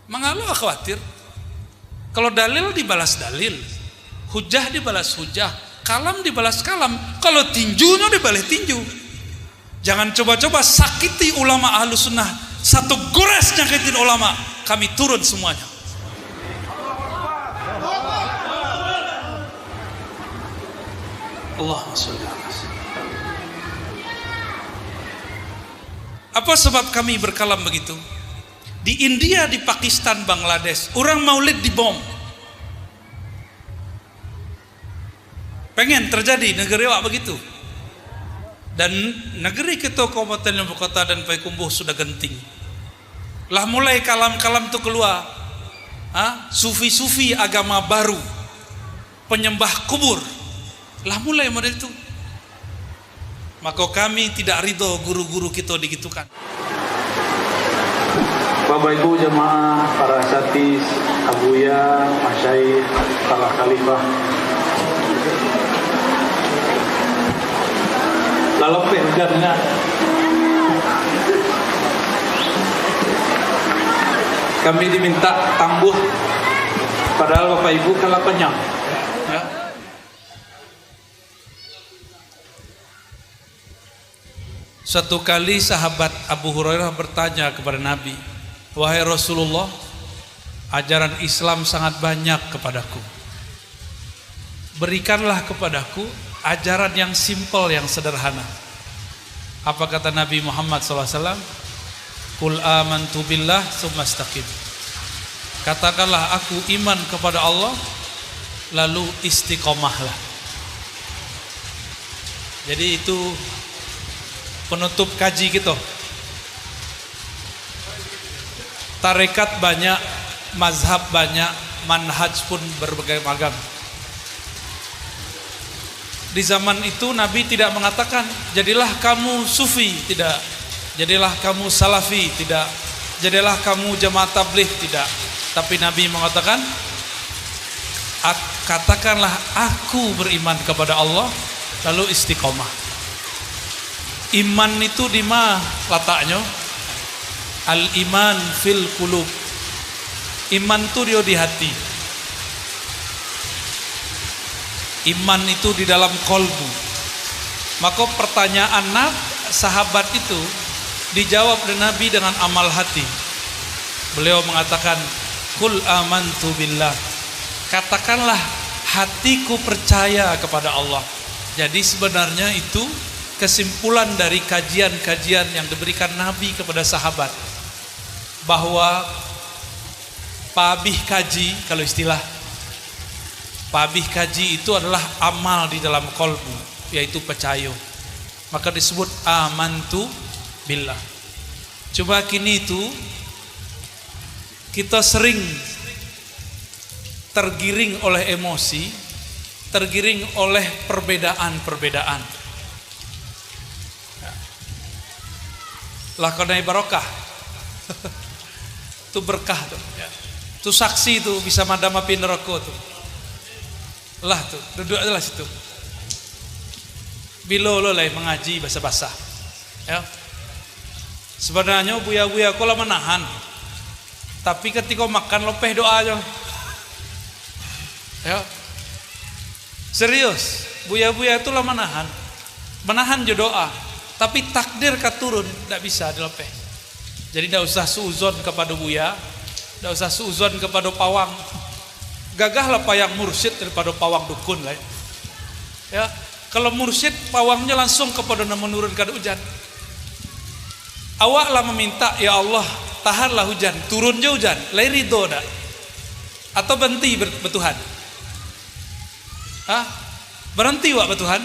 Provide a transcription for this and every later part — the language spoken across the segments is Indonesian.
Mengalah khawatir. Kalau dalil dibalas dalil, hujah dibalas hujah, kalam dibalas kalam. Kalau tinjunya dibalas tinju. Jangan coba-coba sakiti ulama Ahlus Sunnah. Satu gores nyakitin ulama, kami turun semuanya. Allahumma sholli ala sayyidina. Apa sebab kami berkalam begitu? Di India, di Pakistan, Bangladesh, orang maulid dibom. Pengen terjadi negeri awak begitu. Dan negeri kita Kabupaten Lombok Kota dan Payakumbuh sudah genting. Lah mulai kalam-kalam itu keluar. Sufi-sufi agama baru, penyembah kubur. Lah mulai model itu. Maka kami tidak ridho guru-guru kita digitukan. Bapak Ibu jemaah, para satis, abuya, masyaikh, para khalifah. Lalu penjadinya kami diminta tambuh, padahal Bapak Ibu kalah penyang. Ya. Suatu kali sahabat Abu Hurairah bertanya kepada Nabi, wahai Rasulullah, ajaran Islam sangat banyak kepadaku. Berikanlah kepadaku ajaran yang simpel, yang sederhana. Apa kata Nabi Muhammad SAW? Qul amantu billah tsumma istaqim. Katakanlah aku iman kepada Allah, lalu istiqomahlah. Jadi itu penutup kaji kita. Tarekat banyak, mazhab banyak, manhaj pun berbagai macam. Di zaman itu Nabi tidak mengatakan jadilah kamu sufi, tidak. Jadilah kamu salafi, tidak. Jadilah kamu jamaah tabligh, tidak. Tapi Nabi mengatakan, katakanlah aku beriman kepada Allah, lalu istiqomah. Iman itu di mana letaknya? Al-iman fil qulub. Iman itu dia di hati. Iman itu di dalam kolbu. Maka pertanyaan sahabat itu dijawab oleh Nabi dengan amal hati. Beliau mengatakan, Qul amantu billah. Katakanlah hatiku percaya kepada Allah. Jadi sebenarnya itu kesimpulan dari kajian-kajian yang diberikan Nabi kepada sahabat, bahwa pabih kaji, kalau istilah pabih kaji itu adalah amal di dalam kolbu, yaitu percaya. Maka disebut amantu billah. Coba kini itu kita sering tergiring oleh emosi, tergiring oleh perbedaan-perbedaan. Lah karena barokah. Itu berkah tuh. Itu saksi tuh bisa madam api neraka tuh. Lah tuh, duduk aja lah situ. Bilo lo lah mengaji bahasa-bahasa. Ya. Sebenarnya buya-buya kok lah menahan. Tapi ketika makan lopeh doa aja. Ya. Serius, buya-buya itu lah menahan. Menahan je doa. Tapi takdir katurun tidak bisa dilepeh. Jadi tidak usah suuzon kepada buya, tidak usah suuzon kepada pawang. Gagahlah payang mursyid daripada pawang dukun lah. Ya, kalau mursyid pawangnya langsung kepada menurunkan hujan. Awaklah meminta, ya Allah, tahanlah hujan, turun je hujan, lai ridho dak? Atau berhenti bertuhan? Berhenti wak bertuhan?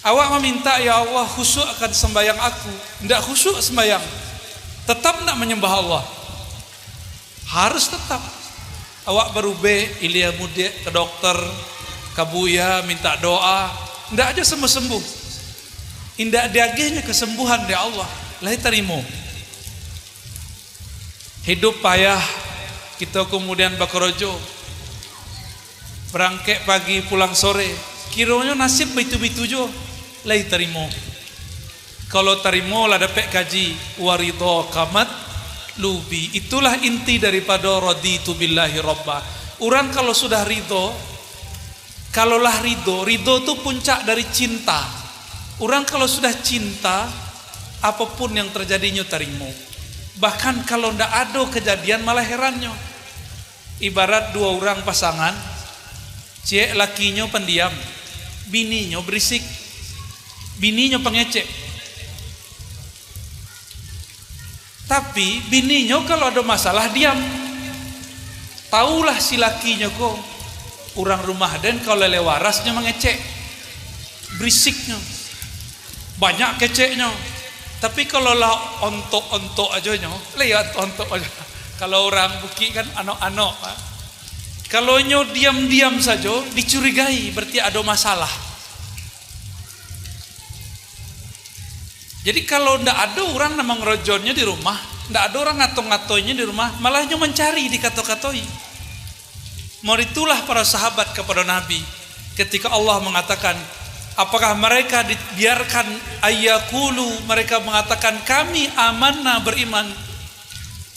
Awak meminta, ya Allah, khusyuk akan sembahyang aku. Tidak khusyuk sembahyang, tetap tidak menyembah Allah. Harus tetap. Awak berubah, ilia mudik ke dokter, ke buya, minta doa, tidak aja sembuh-sembuh. Indah diagihnya kesembuhan dari Allah, lahi terima. Hidup payah, kita kemudian bakrojo, berangkat pagi pulang sore, kiranya nasib bitu-bitu jo, lahi terima. Kalau terima lah dapat kaji waridho kamat lubi. Itulah inti daripada raditu billahi robba. Orang kalau sudah ridho, kalaulah ridho itu puncak dari cinta. Orang kalau sudah cinta, apapun yang terjadinya terima. Bahkan kalau ndak ada kejadian malah herannya. Ibarat dua orang pasangan, cek lakinya pendiam, bininya berisik, bininya pengecek. Tapi bininya kalau ada masalah diam. Taulah si lakinya kok orang rumah dan kalau lele warasnya mengecek, berisiknya, banyak keceknya. Tapi kalau lah ontok aja nyo, lihat ontok aja. Kalau orang buki kan anok-anok. Kalau nyo diam-diam saja dicurigai berarti ada masalah. Jadi kalau ndak ada orang namang rojonnya di rumah, ndak ada orang ngato-ngatoinya di rumah, malah nyo mencari dikato-katoi. Mau itulah para sahabat kepada Nabi ketika Allah mengatakan, apakah mereka dibiarkan ayyakulu, mereka mengatakan kami amanna beriman,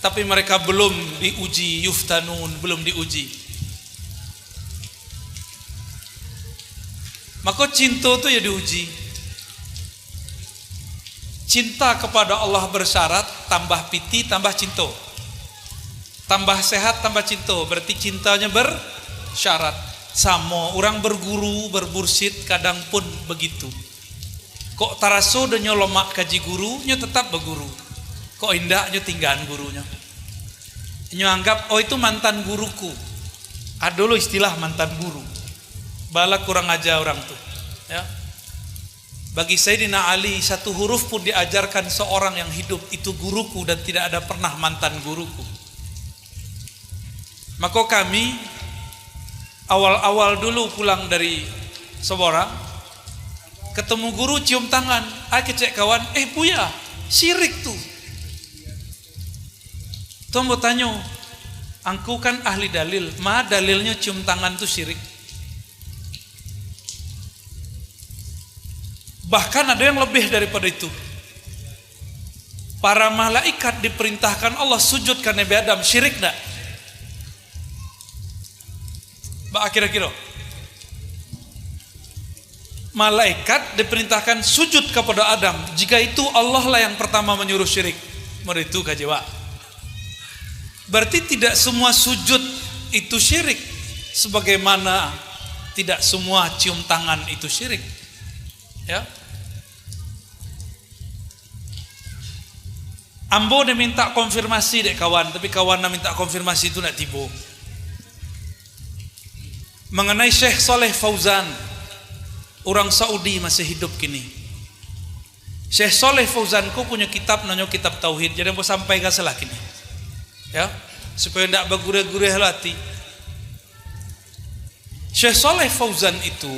tapi mereka belum diuji, yuftanun, belum diuji. Maka cinta itu ya diuji. Cinta kepada Allah bersyarat tambah piti tambah cinta, tambah sehat tambah cinta, berarti cintanya bersyarat. Sama orang berguru berbursid kadang pun begitu. Kok taraso dan nyolomak kaji gurunya tetap berguru. Kok indahnya tinggalan gurunya. Nyo anggap oh itu mantan guruku. Ada lo istilah mantan guru. Bala kurang aja orang tuh. Ya. Bagi Sayyidina Ali satu huruf pun diajarkan seorang yang hidup itu guruku dan tidak ada pernah mantan guruku. Maka kami awal-awal dulu pulang dari Seborang, ketemu guru cium tangan, kecek kawan, buya, syirik tuh. Tuh mau tanya, angku kan ahli dalil, dalilnya cium tangan tuh syirik. Bahkan ada yang lebih daripada itu. Para malaikat diperintahkan Allah sujud ke Nabi Adam, syirik enggak? Kira-kira malaikat diperintahkan sujud kepada Adam, jika itu Allah lah yang pertama menyuruh syirik. Meritu kajewa. Berarti tidak semua sujud itu syirik, sebagaimana tidak semua cium tangan itu syirik. Ya. Ambo dia minta konfirmasi dek kawan, tapi kawan dia minta konfirmasi itu nak tiba. Mengenai Syekh Saleh Fauzan, orang Saudi masih hidup kini. Syekh Saleh Fauzan ku punya kitab namanya kitab tauhid. Jadi mau sampai ke salah kini. Ya, supaya tidak bergurih-gurih hati. Syekh Saleh Fauzan itu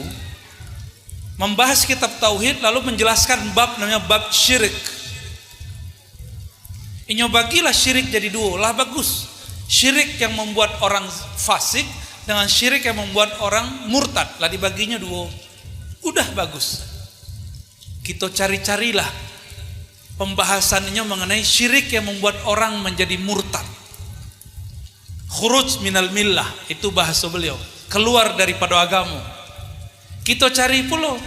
membahas kitab tauhid lalu menjelaskan bab namanya bab syirik. Inyo bagilah syirik jadi dua lah bagus. Syirik yang membuat orang fasik dengan syirik yang membuat orang murtad lah dibaginya dua. Udah bagus. Kita cari-carilah pembahasannya mengenai syirik yang membuat orang menjadi murtad. Khuruj minal millah itu bahasa beliau, keluar daripada agama. Kita cari pula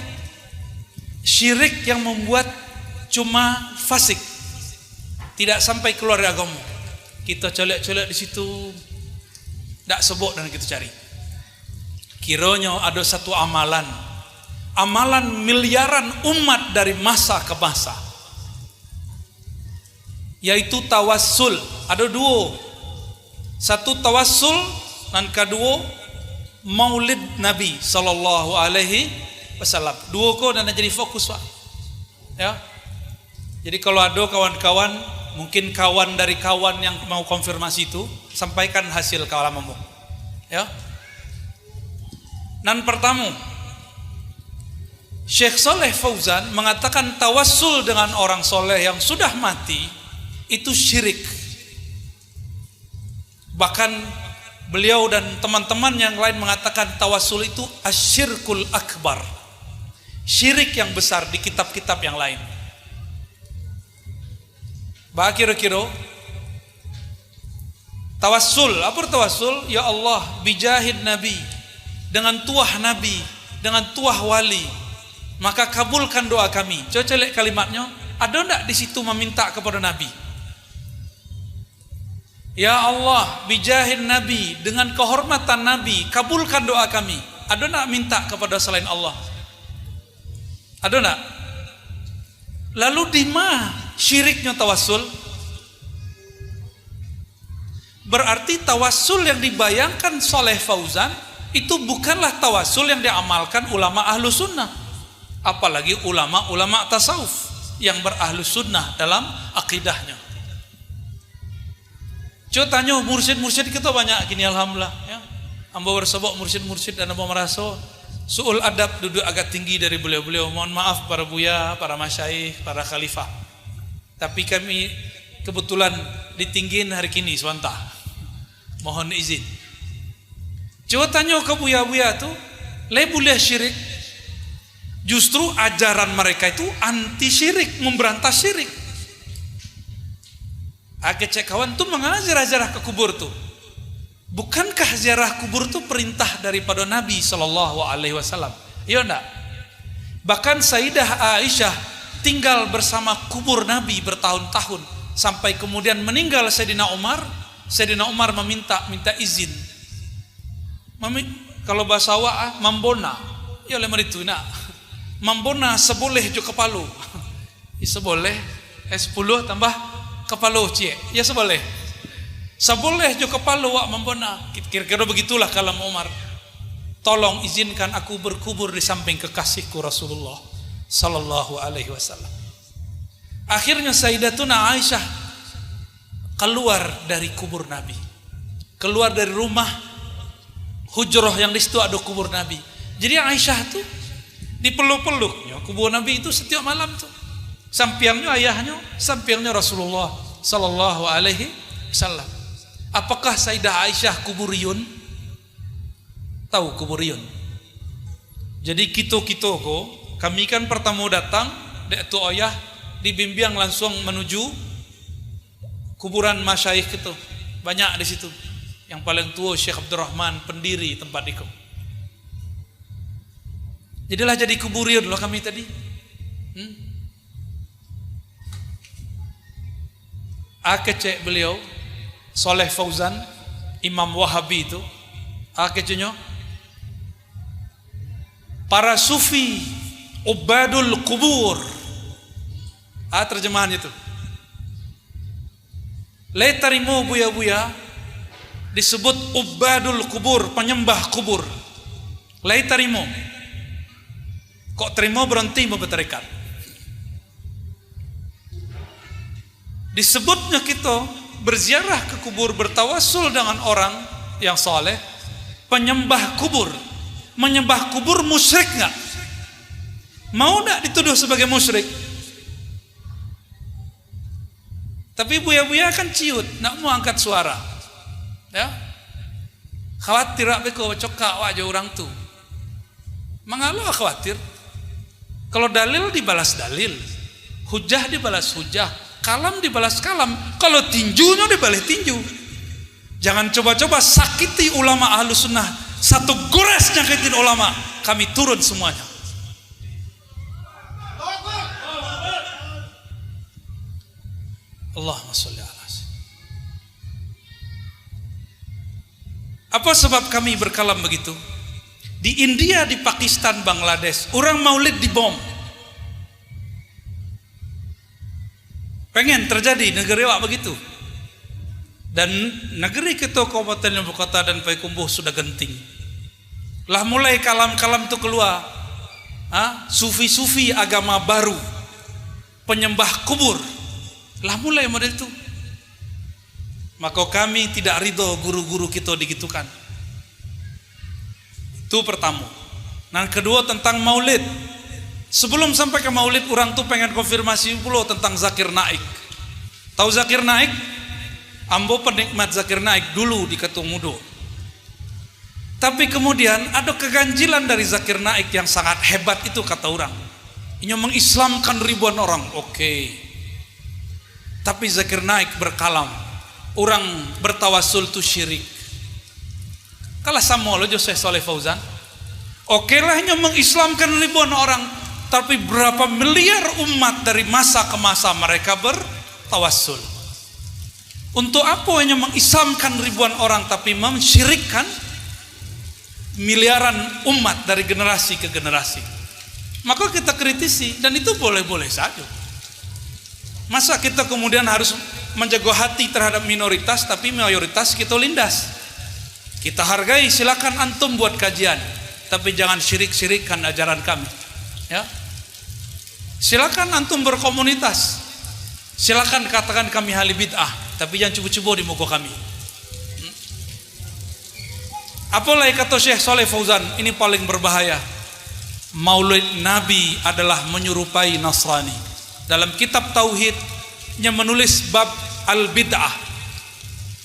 syirik yang membuat cuma fasik, tidak sampai keluar dari agama. Kita colek-colek di situ, tidak sebut dan kita cari. Kiranya ada satu amalan miliaran umat dari masa ke masa, yaitu tawassul. Ada dua, satu tawassul dan kedua maulid Nabi sallallahu alaihi wasallam. Dua ko dan jadi fokus Pak. Ya. Jadi kalau ada kawan-kawan, mungkin kawan dari kawan yang mau konfirmasi itu, sampaikan hasil kalamanmu. Ya. Dan pertama, Syekh Saleh Fauzan mengatakan tawassul dengan orang soleh yang sudah mati itu syirik. Bahkan beliau dan teman-teman yang lain mengatakan tawassul itu asyirkul akbar, syirik yang besar di kitab-kitab yang lain. Bah kira-kira Tawassul, apa tawassul? Ya Allah, bijahid Nabi, dengan tuah Nabi, dengan tuah wali, maka kabulkan doa kami. Coba lihat kalimatnya, ada enggak di situ meminta kepada Nabi? Ya Allah, bijahid Nabi, dengan kehormatan Nabi, kabulkan doa kami. Ada enggak minta kepada selain Allah? Ada enggak? Lalu di mana syiriknya tawassul? Berarti tawassul yang dibayangkan Soleh Fauzan itu bukanlah tawassul yang diamalkan ulama ahlu sunnah, apalagi ulama-ulama tasawuf yang berahlu sunnah dalam akidahnya. Coba tanya mursyid-mursyid kita banyak gini, alhamdulillah ya. Ambo bersebut mursyid-mursyid dan ambo merasa suul adab duduk agak tinggi dari beliau-beliau. Mohon maaf para buya, para masyaikh, para khalifah. Tapi kami kebetulan ditinggiin hari kini sebentar. Mohon izin. Coba tanya ke buya-buya tuh, boleh syirik? Justru ajaran mereka itu anti syirik, memberantas syirik. Agak cek kawan tuh mengajar ziarah ke kubur tuh. Bukankah ziarah kubur tuh perintah daripada Nabi SAW? Iya enggak? Bahkan Sayyidah Aisyah tinggal bersama kubur Nabi bertahun-tahun sampai kemudian meninggal Sayyidina Umar. Sayyidina Umar minta izin. Kalau bahasa awak mambona, ya lemar itu nak. Mambona seboleh jo kepalo. Seboleh 10 tambah kepalo cie. Ya seboleh. Seboleh jo kepalo wak mambona. Kira-kira begitulah kalam Umar. Tolong izinkan aku berkubur di samping kekasihku Rasulullah sallallahu alaihi wasallam. Akhirnya Sayyidatuna Aisyah keluar dari kubur Nabi. Keluar dari rumah hujrah yang di situ ada kubur Nabi. Jadi Aisyah tuh dipeluk-peluknya kubur Nabi itu setiap malam tuh. Sampingnya ayahnya, sampingnya Rasulullah sallallahu alaihi wasallam. Apakah Sayyidah Aisyah kuburiyun? Tahu kuburiyun? Jadi kita-kita kok, kami kan pertama datang, dek tu ayah dibimbing langsung menuju kuburan masyaikh itu. Banyak di situ. Yang paling tua Syekh Abdurrahman, pendiri tempat itu. Jadilah jadi kuburiyun loh kami tadi. Akecek beliau Soleh Fauzan, Imam Wahabi itu, akeceknya para sufi ubadul kubur. Terjemahan itu. Letarimo buya-buya disebut ubadul kubur, penyembah kubur. Letarimo. Kok terima berhenti mau berterikat? Disebutnya kita berziarah ke kubur, bertawassul dengan orang yang soleh, penyembah kubur. Menyembah kubur musyrik nggak? Mau nggak dituduh sebagai musyrik? Tapi buya-buya kan ciut, nak mau angkat suara, ya? Khawatir apa kau cokak wajah orang tu? Mengalah khawatir. Kalau dalil dibalas dalil, hujah dibalas hujah, kalam dibalas kalam. Kalau tinjunya dibalas tinju. Jangan coba-coba sakiti ulama ahlu sunnah. Satu gores nyakitin ulama, kami turun semuanya. Allahumma sholli ala. Apa sebab kami berkalam begitu? Di India, di Pakistan, Bangladesh, orang maulid dibom. Pengen terjadi negeri awak begitu. Dan negeri kita Kabupaten Ibu Kota dan Payakumbuh sudah genting. Lah mulai kalam-kalam itu keluar. Sufi-sufi agama baru, penyembah kubur. Lah mulai model itu. Maka kami tidak ridho guru-guru kita digitukan. Itu pertama. Nah kedua tentang maulid. Sebelum sampai ke maulid, orang tuh pengen konfirmasi pula tentang Zakir Naik. Tahu Zakir Naik? Ambo penikmat Zakir Naik dulu di Ketumudo. Tapi kemudian ada keganjilan dari Zakir Naik yang sangat hebat itu kata orang. Ini mengislamkan ribuan orang. Oke. Tapi Zakir Naik berkalam. orang bertawasul itu syirik. Kalau sama lo Syekh Saleh Fauzan, oke lah hanya mengislamkan ribuan orang, tapi berapa miliar umat dari masa ke masa mereka bertawasul. Untuk apa hanya mengislamkan ribuan orang tapi mensyirikkan miliaran umat dari generasi ke generasi? Maka kita kritisi, dan itu boleh-boleh saja. Masa kita kemudian harus menjaga hati terhadap minoritas tapi mayoritas kita lindas? Kita hargai, silakan antum buat kajian, tapi jangan syirik-syirikkan ajaran kami. Ya. Silakan antum berkomunitas. Silakan katakan kami ahli bid'ah, tapi jangan cubu-cubu di muka kami. Apalah kata Syekh Saleh Fauzan, ini paling berbahaya. Maulid Nabi adalah menyerupai Nasrani. Dalam kitab tauhidnya menulis bab al-bid'ah.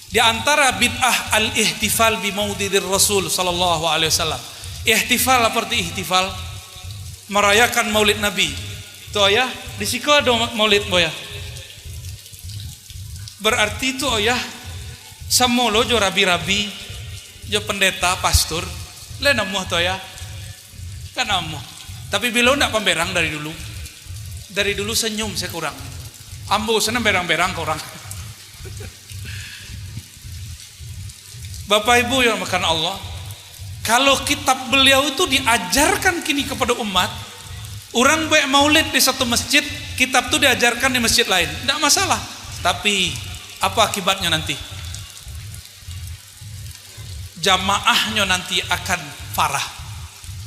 Di antara bid'ah al-ihtifal bi maulidir Rasul sallallahu alaihi wasallam. Ihtifal seperti ihtifal, merayakan Maulid Nabi. Itu ya, di siko ada Maulid boya. Berarti itu ya samolo jo rabi-rabi, jo pendeta, pastor, le namuh to ya. Kan namuh. Tapi bila ndak pemberang dari dulu. Dari dulu senyum saya kurang. Ambo senang berang-berang ke orang. Bapak Ibu yang makan Allah, kalau kitab beliau itu diajarkan kini kepada umat, orang baik maulid di satu masjid, kitab itu diajarkan di masjid lain, tidak masalah. Tapi apa akibatnya nanti? Jamaahnya nanti akan parah.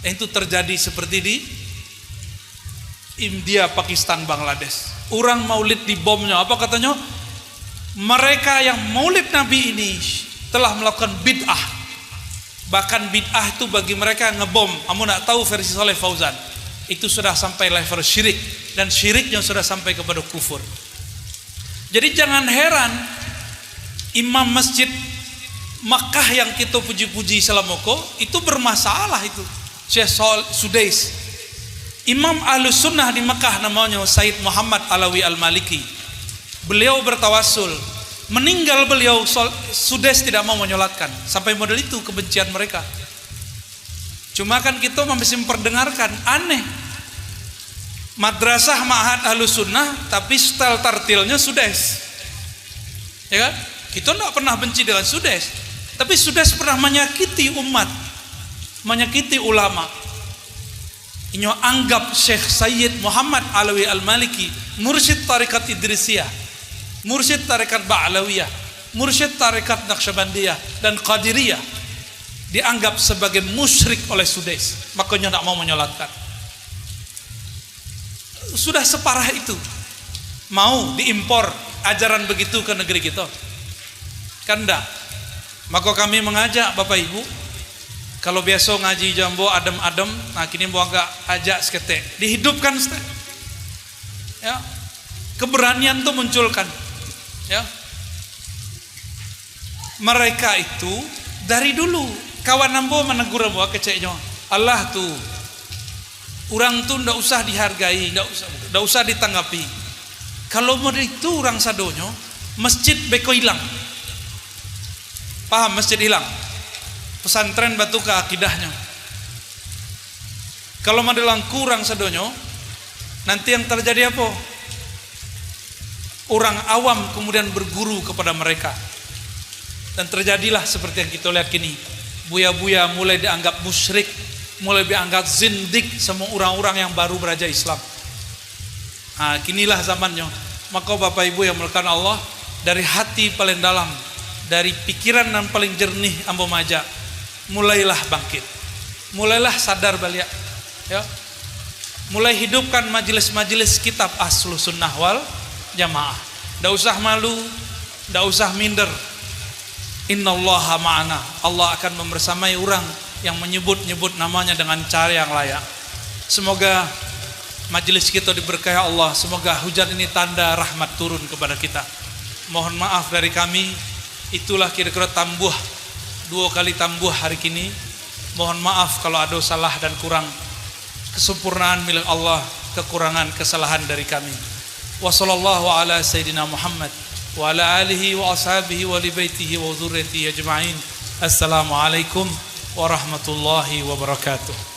Itu terjadi seperti di India, Pakistan, Bangladesh. Orang maulid dibomnya, apa katanya? Mereka yang maulid Nabi ini telah melakukan bid'ah. Bahkan bid'ah itu bagi mereka yang ngebom. Kamu nak tahu versi Saleh Fauzan, itu sudah sampai level syirik, dan syiriknya sudah sampai kepada kufur. Jadi jangan heran imam masjid Makkah yang kita puji-puji selamoko itu bermasalah itu. Syekh Sudais, imam Ahlus Sunnah di Makkah namanya Said Muhammad Alawi Al-Maliki. Beliau bertawasul. Meninggal beliau, Sudais tidak mau menyolatkan. Sampai model itu kebencian mereka. Cuma kan kita masih memperdengarkan, aneh. Madrasah Ma'had Ahlus Sunnah, tapi style tartilnya Sudais. Ya kan? Kita tidak pernah benci dengan Sudais, tapi Sudais pernah menyakiti umat, menyakiti ulama. Ini anggap Syekh Sayyid Muhammad Alawi Al-Maliki mursyid tarikat Idrisiyah, mursyid tarekat Ba'lawiyah, mursyid tarekat Naqsyabandiyah dan Qadiriyah, dianggap sebagai musyrik oleh Sudais, makanya tidak mau menyolatkan. Sudah separah itu, mau diimpor ajaran begitu ke negeri kita? Kan enggak. Maka kami mengajak Bapak Ibu, kalau biasa ngaji jambo adem-adem, nah kini mau agak ajak seketek, dihidupkan seketek. Ya, keberanian tuh munculkan. Ya, mereka itu dari dulu kawan nambo menegur bahwa keceknya Allah tuh orang tuh ndak usah dihargai, ndak usah ditanggapi. Kalau model itu orang sadonyo masjid beko hilang. Paham, masjid hilang, pesantren batu ke akidahnya. Kalau model kurang sadonyo, nanti yang terjadi apa? Orang awam kemudian berguru kepada mereka, dan terjadilah seperti yang kita lihat kini. Buya-buya mulai dianggap musyrik, mulai dianggap zindik, semua orang-orang yang baru beraja Islam. Nah, kinilah zamannya. Maka Bapak Ibu yang melakukan Allah, dari hati paling dalam, dari pikiran yang paling jernih ambo maja, mulailah bangkit, mulailah sadar balik, ya. Mulai hidupkan majelis-majelis kitab Ahlus Sunnah wal Jamaah. Tidak usah malu, tidak usah minder. Innallaha ma'ana. Allah akan membersamai orang yang menyebut-nyebut namanya dengan cara yang layak. Semoga majelis kita diberkahi Allah. Semoga hujan ini tanda rahmat turun kepada kita. Mohon maaf dari kami. Itulah kira-kira tambuh, 2 kali tambuh hari ini. Mohon maaf kalau ada salah dan kurang. Kesempurnaan milik Allah, kekurangan kesalahan dari kami. Wassallallahu ala sayyidina Muhammad wa ala alihi wa ashabihi wa li baitihi wa dzurriyyatihi ajma'in. Assalamualaikum warahmatullahi wabarakatuh.